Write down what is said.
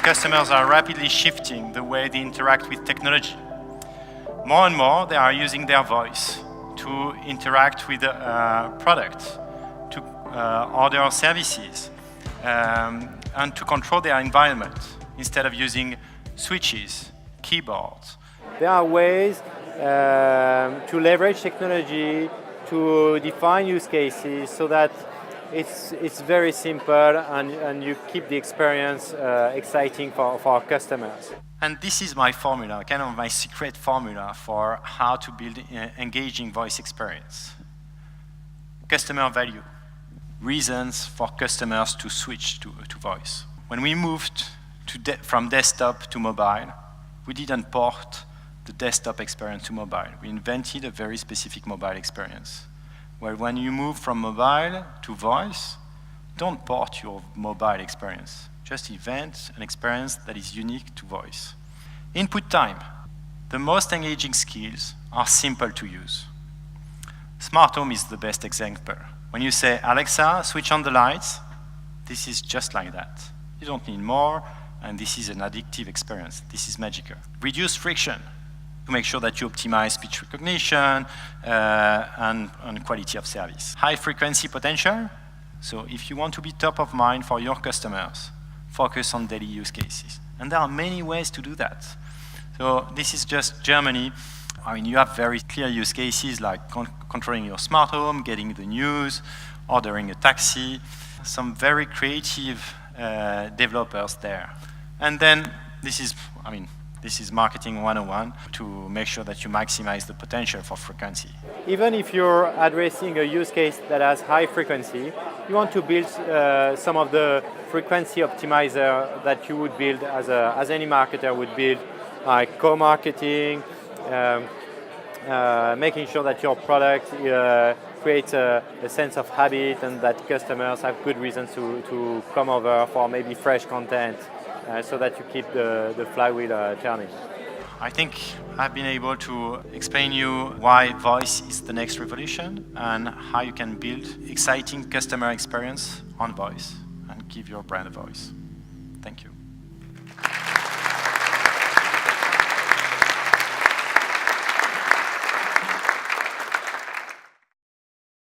customers are rapidly shifting the way they interact with technology. More and more, they are using their voice to interact with products, to order services, and to control their environment instead of using switches, keyboards. There are ways to leverage technology to define use cases so that it's very simple and you keep the experience exciting for our customers. And this is my formula, kind of my secret formula for how to build engaging voice experience. Customer value, reasons for customers to switch to voice. When we moved from desktop to mobile, we didn't port the desktop experience to mobile. We invented a very specific mobile experience, where when you move from mobile to voice, don't port your mobile experience. Just invent an experience that is unique to voice. Input time. The most engaging skills are simple to use. Smart home is the best example. When you say, Alexa, switch on the lights, this is just like that. You don't need more, and this is an addictive experience. This is magical. Reduce friction to make sure that you optimize speech recognition and quality of service. High frequency potential. So if you want to be top of mind for your customers, focus on daily use cases. And there are many ways to do that. So this is just Germany. I mean, you have very clear use cases like controlling your smart home, getting the news, ordering a taxi, some very creative developers there. And then this is marketing 101 to make sure that you maximize the potential for frequency. Even if you're addressing a use case that has high frequency, you want to build some of the frequency optimizer that you would build as any marketer would build, like co-marketing, making sure that your product creates a sense of habit and that customers have good reasons to come over for maybe fresh content so that you keep the flywheel turning. I think I've been able to explain you why voice is the next revolution and how you can build exciting customer experience on voice and give your brand a voice. Thank you.